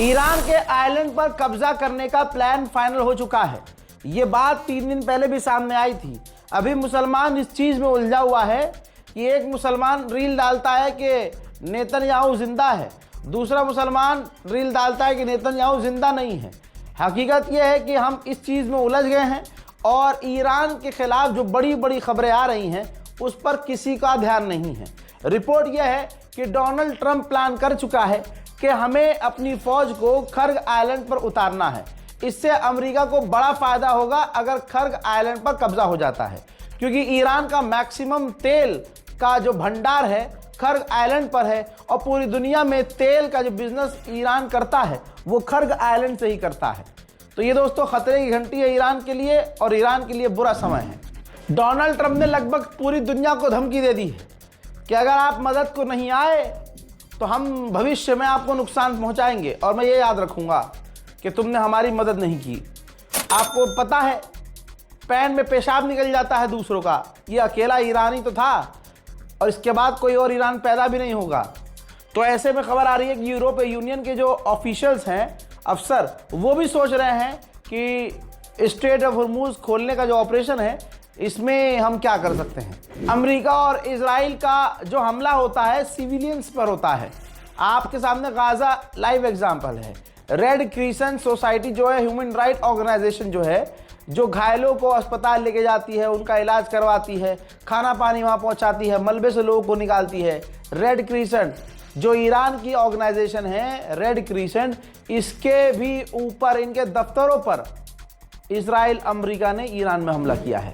Iran के island पर कब्जा करने का प्लान फाइनल हो चुका है। ये बात 3 दिन पहले भी सामने आई थी। अभी मुसलमान इस चीज़ में उलझा हुआ है कि एक मुसलमान रील डालता है कि नेतन्याहू जिंदा है, दूसरा मुसलमान रील डालता है कि नेतन्याहू जिंदा नहीं है। हकीकत यह है कि हम इस चीज़ में उलझ गए हैं और ईरान के खिलाफ जो बड़ी बड़ी खबरें आ रही हैं उस पर किसी का ध्यान नहीं है। रिपोर्ट यह है कि डोनाल्ड ट्रंप प्लान कर चुका है कि हमें अपनी फौज को खर्ग आइलैंड पर उतारना है। इससे अमेरिका को बड़ा फायदा होगा अगर खर्ग आइलैंड पर कब्जा हो जाता है, क्योंकि ईरान का मैक्सिमम तेल का जो भंडार है खर्ग आइलैंड पर है और पूरी दुनिया में तेल का जो बिजनेस ईरान करता है वो खर्ग आइलैंड से ही करता है। तो ये दोस्तों खतरे की घंटी है ईरान के लिए और ईरान के लिए बुरा समय है। डोनाल्ड ट्रंप ने लगभग पूरी दुनिया को धमकी दे दी है कि अगर आप मदद को नहीं आए तो हम भविष्य में आपको नुकसान पहुंचाएंगे और मैं ये याद रखूंगा कि तुमने हमारी मदद नहीं की। आपको पता है पैन में पेशाब निकल जाता है दूसरों का, ये अकेला ईरानी तो था और इसके बाद कोई और ईरान पैदा भी नहीं होगा। तो ऐसे में खबर आ रही है कि यूरोपीय यूनियन के जो ऑफिशियल्स हैं, अफसर, वो भी सोच रहे हैं कि स्ट्रेट ऑफ हॉर्मुज खोलने का जो ऑपरेशन है इसमें हम क्या कर सकते हैं। अमेरिका और इजराइल का जो हमला होता है सिविलियंस पर होता है। आपके सामने गाजा लाइव एग्जांपल है। रेड क्रिसेंट सोसाइटी जो है ह्यूमन राइट ऑर्गेनाइजेशन जो है, जो घायलों को अस्पताल लेके जाती है, उनका इलाज करवाती है, खाना पानी वहाँ पहुँचाती है, मलबे से लोगों को निकालती है। रेड क्रिसेंट जो ईरान की ऑर्गेनाइजेशन है, रेड क्रिसेंट, इसके भी ऊपर इनके दफ्तरों पर इजराइल अमेरिका ने ईरान में हमला किया है।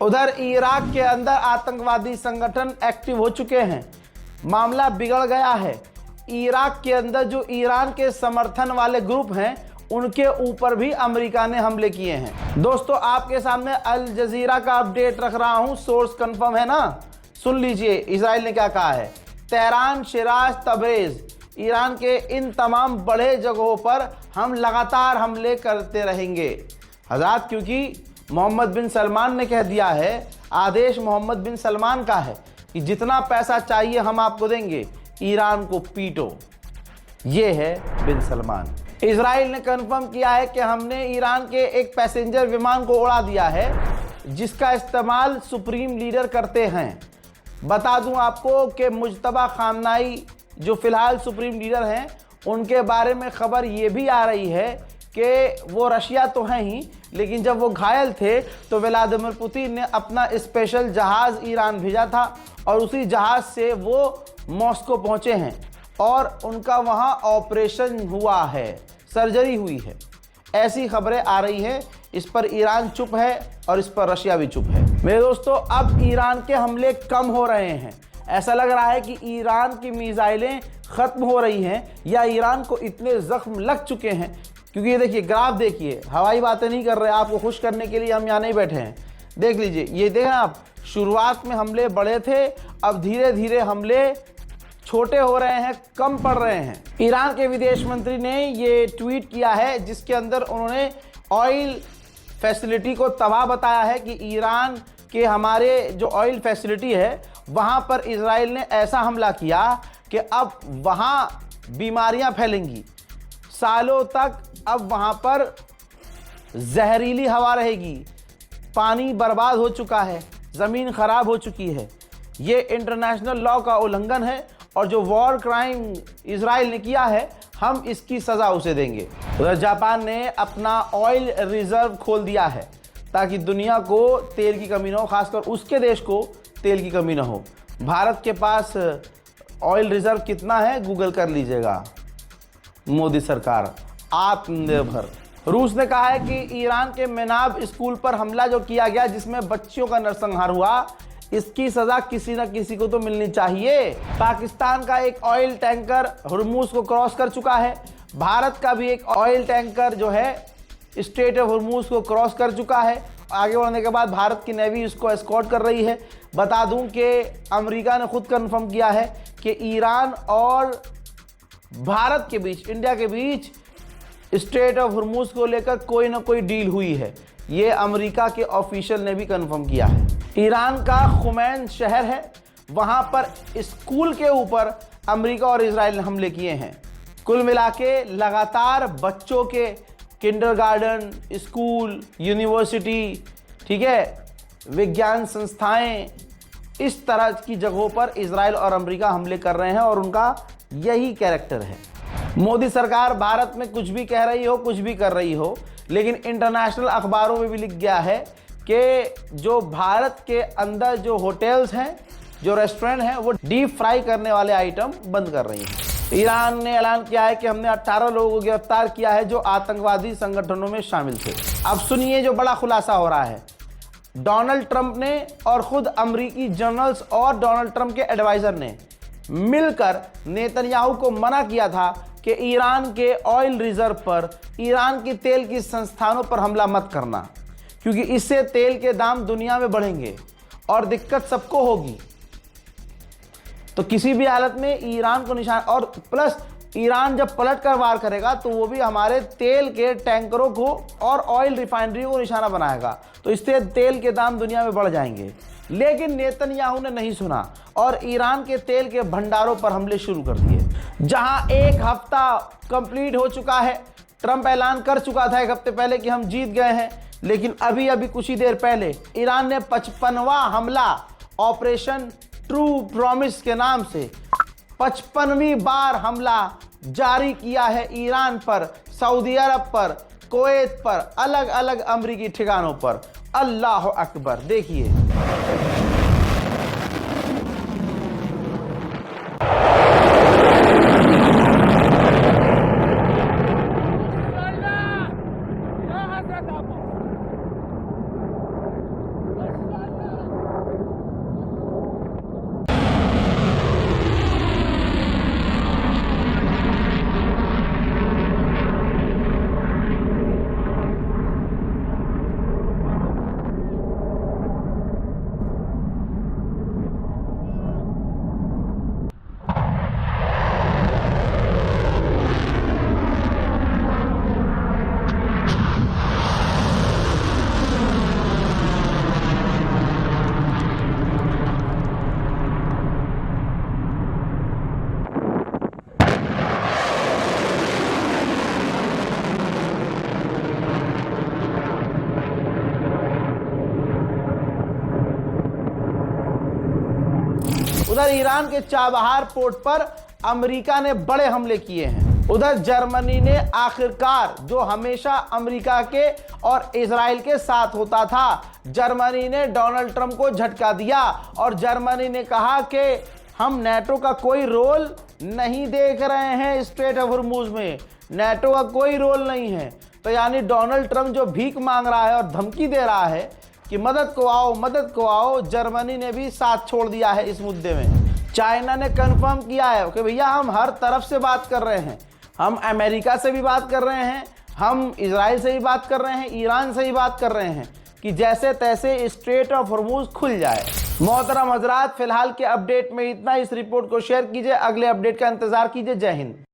उधर इराक के अंदर आतंकवादी संगठन एक्टिव हो चुके हैं। मामला बिगड़ गया है। इराक के अंदर जो ईरान के समर्थन वाले ग्रुप हैं उनके ऊपर भी अमेरिका ने हमले किए हैं। दोस्तों आपके सामने अल जजीरा का अपडेट रख रहा हूं, सोर्स कंफर्म है ना, सुन लीजिए इजराइल ने क्या कहा है। तेहरान, शिराज, तबरेज, ईरान के इन तमाम बड़े जगहों पर हम लगातार हमले करते रहेंगे हज़रात, क्योंकि मोहम्मद बिन सलमान ने कह दिया है, आदेश मोहम्मद बिन सलमान का है कि जितना पैसा चाहिए हम आपको देंगे, ईरान को पीटो। ये है बिन सलमान। इजराइल ने कंफर्म किया है कि हमने ईरान के एक पैसेंजर विमान को उड़ा दिया है जिसका इस्तेमाल सुप्रीम लीडर करते हैं। बता दूं आपको कि मुज्तबा खामनाई जो फ़िलहाल सुप्रीम लीडर हैं, उनके बारे में ख़बर ये भी आ रही है कि वो रशिया तो हैं ही, लेकिन जब वो घायल थे तो व्लादिमीर पुतिन ने अपना स्पेशल जहाज़ ईरान भेजा था और उसी जहाज़ से वो मॉस्को पहुँचे हैं और उनका वहाँ ऑपरेशन हुआ है, सर्जरी हुई है। ऐसी खबरें आ रही हैं। इस पर ईरान चुप है और इस पर रशिया भी चुप है। मेरे दोस्तों अब ईरान के हमले कम हो रहे हैं। ऐसा लग रहा है कि ईरान की मिसाइलें ख़त्म हो रही हैं या ईरान को इतने ज़ख्म लग चुके हैं, क्योंकि ये देखिए ग्राफ देखिए, हवाई बातें नहीं कर रहे, आपको खुश करने के लिए हम यहाँ नहीं बैठे हैं। देख लीजिए, ये देखें आप, शुरुआत में हमले बड़े थे, अब धीरे धीरे हमले छोटे हो रहे हैं, कम पड़ रहे हैं। ईरान के विदेश मंत्री ने ये ट्वीट किया है जिसके अंदर उन्होंने ऑयल फैसिलिटी को तबाह बताया है कि ईरान के हमारे जो ऑयल फैसिलिटी है वहाँ पर इजराइल ने ऐसा हमला किया कि अब वहाँ बीमारियाँ फैलेंगी, सालों तक अब वहाँ पर जहरीली हवा रहेगी, पानी बर्बाद हो चुका है, ज़मीन ख़राब हो चुकी है। ये इंटरनेशनल लॉ का उल्लंघन है और जो वॉर क्राइम इजराइल ने किया है हम इसकी सज़ा उसे देंगे। उधर जापान ने अपना ऑयल रिज़र्व खोल दिया है ताकि दुनिया को तेल की कमी ना हो, खासकर उसके देश को तेल की कमी ना हो। भारत के पास ऑयल रिज़र्व कितना है गूगल कर लीजिएगा। मोदी सरकार आत्मनिर्भर रूस ने कहा है कि ईरान के मेनाब स्कूल पर हमला जो किया गया जिसमें बच्चियों का नरसंहार हुआ, इसकी सजा किसी न किसी को तो मिलनी चाहिए। पाकिस्तान का एक ऑयल टैंकर हुर्मुज को क्रॉस कर चुका है। भारत का भी एक ऑयल टैंकर जो है स्ट्रेट ऑफ हुर्मुज को क्रॉस कर चुका है। आगे बढ़ने के बाद भारत की नेवी इसको एस्कॉर्ट कर रही है। बता दूं कि अमेरिका ने खुद कंफर्म किया है कि ईरान और भारत के बीच, इंडिया के बीच स्ट्रेट ऑफ हुर्मुज को लेकर कोई ना कोई डील हुई है। ये अमेरिका के ऑफिशियल ने भी कंफर्म किया है। ईरान का खुमैन शहर है, वहां पर स्कूल के ऊपर अमेरिका और इजराइल ने हमले किए हैं। कुल मिला के लगातार बच्चों के किंडरगार्टन, स्कूल, यूनिवर्सिटी, ठीक है, विज्ञान संस्थाएं, इस तरह की जगहों पर इजराइल और अमेरिका हमले कर रहे हैं और उनका यही कैरेक्टर है। मोदी सरकार भारत में कुछ भी कह रही हो, कुछ भी कर रही हो, लेकिन इंटरनेशनल अखबारों में भी लिख गया है कि जो भारत के अंदर जो होटल्स हैं, जो रेस्टोरेंट हैं, वो डीप फ्राई करने वाले आइटम बंद कर रही हैं। ईरान ने ऐलान किया है कि हमने 18 लोगों को गिरफ्तार किया है जो आतंकवादी संगठनों में शामिल थे। अब सुनिए जो बड़ा खुलासा हो रहा है। डोनाल्ड ट्रंप ने और खुद अमेरिकी जनरल्स और डोनाल्ड ट्रंप के एडवाइजर ने मिलकर नेतन्याहू को मना किया था कि ईरान के ऑयल रिजर्व पर, ईरान की तेल की संस्थानों पर हमला मत करना, क्योंकि इससे तेल के दाम दुनिया में बढ़ेंगे और दिक्कत सबको होगी। तो किसी भी हालत में ईरान को निशाना, और प्लस ईरान जब पलट कर वार करेगा तो वो भी हमारे तेल के टैंकरों को और ऑयल रिफाइनरी को निशाना बनाएगा, तो इससे तेल के दाम दुनिया में बढ़ जाएंगे। लेकिन नेतन्याहू ने नहीं सुना और ईरान के तेल के भंडारों पर हमले शुरू कर दिए। जहां एक हफ्ता कंप्लीट हो चुका है, ट्रंप ऐलान कर चुका था एक हफ्ते पहले कि हम जीत गए हैं, लेकिन अभी कुछ ही देर पहले ईरान ने 55वां हमला ऑपरेशन ट्रू प्रॉमिस के नाम से 55वीं बार हमला जारी किया है ईरान पर, सऊदी अरब पर, कुवैत पर, अलग अलग अमेरिकी ठिकानों पर। अल्लाह अकबर। देखिए उधर ईरान के चाबहार पोर्ट पर अमेरिका ने बड़े हमले किए हैं। उधर जर्मनी ने आखिरकार, जो हमेशा अमेरिका के और इजराइल के साथ होता था, जर्मनी ने डोनाल्ड ट्रंप को झटका दिया और जर्मनी ने कहा कि हम नेटो का कोई रोल नहीं देख रहे हैं स्ट्रेट ऑफ हुर्मुज में, नेटो का कोई रोल नहीं है। तो यानी डोनाल्ड ट्रंप जो भीख मांग रहा है और धमकी दे रहा है कि मदद को आओ, मदद को आओ, जर्मनी ने भी साथ छोड़ दिया है इस मुद्दे में। चाइना ने कंफर्म किया है कि भैया हम हर तरफ से बात कर रहे हैं, हम अमेरिका से भी बात कर रहे हैं, हम इजराइल से भी बात कर रहे हैं, ईरान से भी बात कर रहे हैं कि जैसे तैसे स्ट्रेट ऑफ हुर्मुज खुल जाए। मोहतरम हजरात, फिलहाल के अपडेट में इतना। इस रिपोर्ट को शेयर कीजिए, अगले अपडेट का इंतजार कीजिए। जय हिंद।